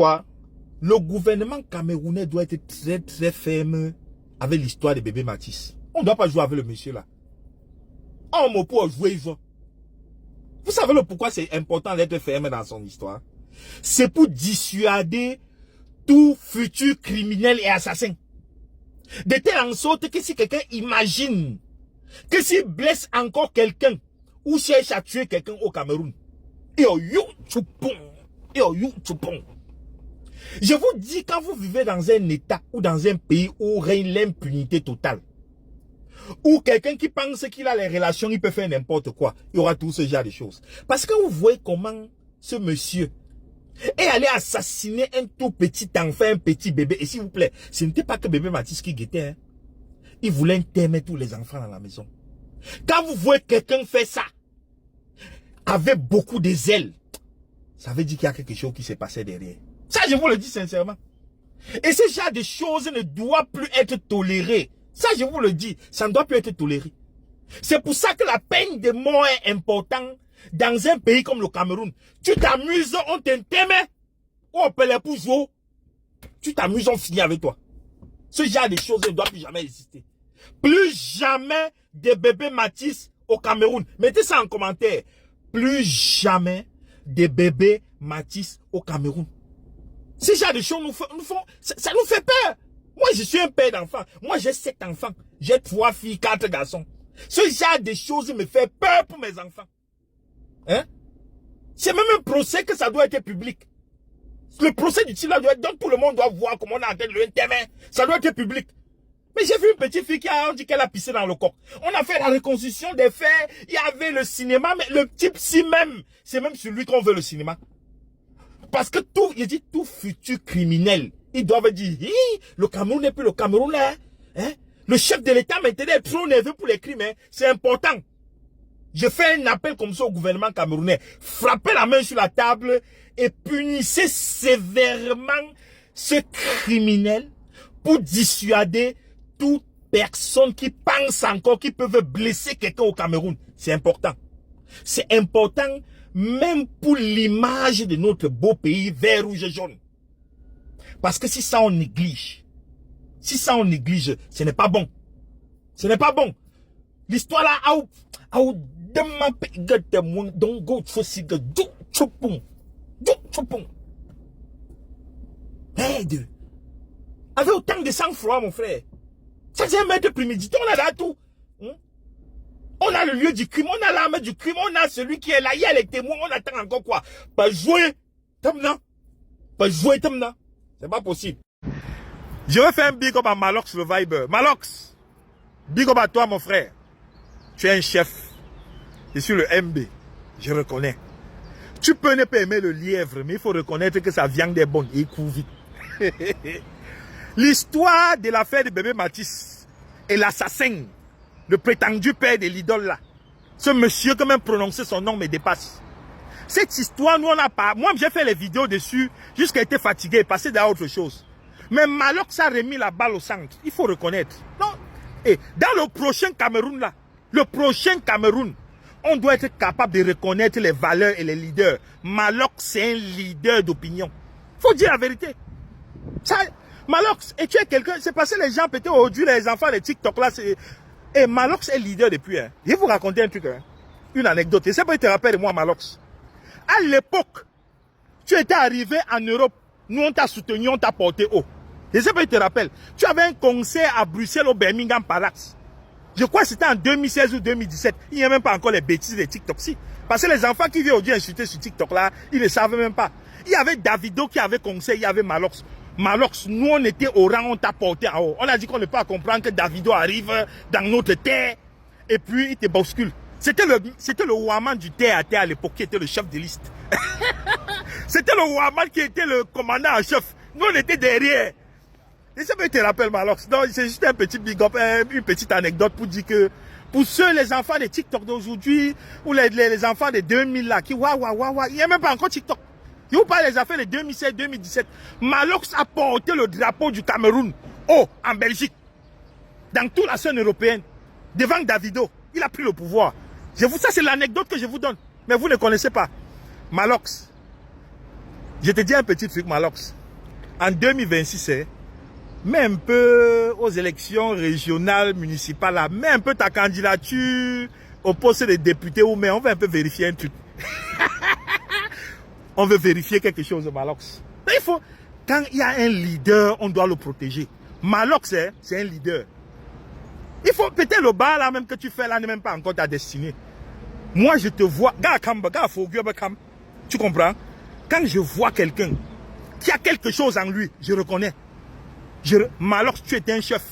quoi? Le gouvernement camerounais doit être très très ferme avec l'histoire de bébé Mathis. On ne doit pas jouer avec le monsieur là. On m'a pour jouer, ils vont. Vous savez le pourquoi c'est important d'être ferme dans son histoire? C'est pour dissuader tout futur criminel et assassin. De telle en sorte que si quelqu'un imagine que s'il blesse encore quelqu'un ou cherche à tuer quelqu'un au Cameroun, je vous dis, quand vous vivez dans un état ou dans un pays où règne l'impunité totale, ou quelqu'un qui pense qu'il a les relations, il peut faire n'importe quoi, il y aura tout ce genre de choses. Parce que vous voyez comment ce monsieur est allé assassiner un tout petit enfant, un petit bébé. Et s'il vous plaît, ce n'était pas que bébé Mathis qui guettait. Hein. Il voulait enterrer tous les enfants dans la maison. Quand vous voyez quelqu'un faire ça, avec beaucoup de zèle, ça veut dire qu'il y a quelque chose qui s'est passé derrière. Ça, je vous le dis sincèrement. Et ce genre de choses ne doit plus être toléré. Ça, je vous le dis, ça ne doit plus être toléré. C'est pour ça que la peine de mort est importante dans un pays comme le Cameroun. Tu t'amuses, on t'intime, ou on peut les pouvoir. Tu t'amuses, on finit avec toi. Ce genre de choses ne doit plus jamais exister. Plus jamais de bébés Mathis au Cameroun. Mettez ça en commentaire. Plus jamais de bébés Mathis au Cameroun. Ce genre de choses ça nous fait peur. Moi, je suis un père d'enfants. Moi, j'ai 7 enfants. J'ai 3 filles, 4 garçons. Ce genre de choses me fait peur pour mes enfants. Hein? C'est même un procès que ça doit être public. Le procès du Tila doit être... Donc, tout le monde doit voir comment on a entendu le terrain. Ça doit être public. Mais j'ai vu une petite fille qui a dit qu'elle a pissé dans le corps. On a fait la reconstitution des faits. Il y avait le cinéma, mais le type si même, c'est même sur lui qu'on veut le cinéma. Parce que tout, il dit tout futur criminel, ils doivent dire, le Cameroun n'est plus le Cameroun là. Hein? Le chef de l'État maintenant est trop nerveux pour les crimes. Hein? C'est important. Je fais un appel comme ça au gouvernement camerounais. Frappez la main sur la table et punissez sévèrement ce criminel pour dissuader toute personne qui pense encore qu'ils peuvent blesser quelqu'un au Cameroun. C'est important. C'est important même pour l'image de notre beau pays vert, rouge et jaune. Parce que si ça on néglige, ce n'est pas bon. Ce n'est pas bon. L'histoire là, avec autant de sang-froid, mon frère. Ça, c'est un maître prémédité, on a là tout. On a le lieu du crime, on a l'arme du crime, on a celui qui est là, il y a les témoins, on attend encore quoi? Pas jouer, Tamna. Pas jouer, Tamna. C'est pas possible. Je vais faire un big up à Malox le Viber. Malox, big up à toi, mon frère. Tu es un chef. Je suis le MB. Je reconnais. Tu peux ne pas aimer le lièvre, mais il faut reconnaître que sa viande est bonne. Il court vite. L'histoire de l'affaire de bébé Mathis et l'assassin, le prétendu père de l'idole là. Ce monsieur, quand même prononcer son nom me dépasse. Cette histoire, nous on n'a pas. Moi j'ai fait les vidéos dessus jusqu'à être fatigué et passer à autre chose. Mais Malox a remis la balle au centre. Il faut reconnaître. Non. Et dans le prochain Cameroun là, le prochain Cameroun, on doit être capable de reconnaître les valeurs et les leaders. Malox c'est un leader d'opinion. Faut dire la vérité. Ça, Malox, et tu es quelqu'un, c'est passé les gens peut-être aujourd'hui, les enfants de TikTok là, c'est... Et Malox est leader depuis. Hein. Je vais vous raconter un truc, hein. Une anecdote. Je ne sais pas si tu te rappelles de moi, Malox. À l'époque, tu étais arrivé en Europe, nous on t'a soutenu, on t'a porté haut. Je ne sais pas si tu te rappelles. Tu avais un concert à Bruxelles au Birmingham Palace. Je crois que c'était en 2016 ou 2017. Il n'y a même pas encore les bêtises de TikTok. Si. Parce que les enfants qui viennent aujourd'hui insulter sur TikTok là, ils ne savent même pas. Il y avait Davido qui avait concert, il y avait Malox. Malox, nous on était au rang, on t'a porté en haut. On a dit qu'on ne peut pas comprendre que Davido arrive dans notre terre et puis il te bouscule. C'était le Ouaman du terre à terre à l'époque qui était le chef de liste. C'était le Ouaman qui était le commandant en chef. Nous on était derrière. Et ça me te rappelle Malox. Non, c'est juste un petit big up, une petite anecdote pour dire que pour ceux, les enfants de TikTok d'aujourd'hui, ou les enfants de 2000 là, qui il n'y a même pas encore TikTok. Je vous parle des affaires de 2016-2017. Malox a porté le drapeau du Cameroun en Belgique, dans toute la scène européenne, devant Davido. Il a pris le pouvoir. Ça, c'est l'anecdote que je vous donne. Mais vous ne connaissez pas. Malox, Je te dis un petit truc, Malox. En 2026, mets un peu aux élections régionales, municipales, là, mets un peu ta candidature au poste de député ou mais on va un peu vérifier un truc. On veut vérifier quelque chose, Malox. Mais il faut, quand il y a un leader, on doit le protéger. Malox, c'est un leader. Il faut peut-être le bas là même que tu fais là n'est même pas encore ta destinée. Moi, je te vois, tu comprends? Quand je vois quelqu'un qui a quelque chose en lui, je reconnais. Malox, tu es un chef.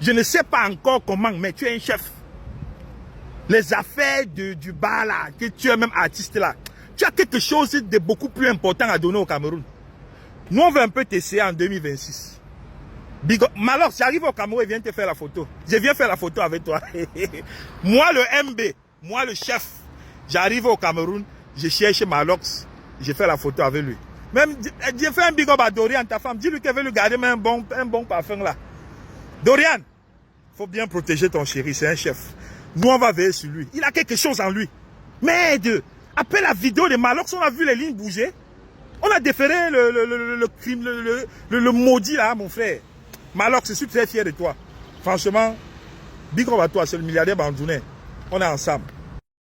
Je ne sais pas encore comment, mais tu es un chef. Les affaires du bar là, que tu es même artiste là, tu as quelque chose de beaucoup plus important à donner au Cameroun. Nous, on veut un peu t'essayer en 2026. Malox, j'arrive au Cameroun et viens te faire la photo. Je viens faire la photo avec toi. Moi, le MB, moi, le chef, j'arrive au Cameroun, je cherche Malox, je fais la photo avec lui. Même, j'ai fait un big up à Dorian, ta femme. Dis-lui qu'elle veut lui garder un bon parfum là. Dorian, faut bien protéger ton chéri, c'est un chef. Nous, on va veiller sur lui. Il a quelque chose en lui. Merde, après la vidéo de Malox, on a vu les lignes bouger. On a déféré le crime, le maudit là, mon frère. Malox, je suis très fier de toi. Franchement, big up à toi, c'est le milliardaire Bandounet. On est ensemble.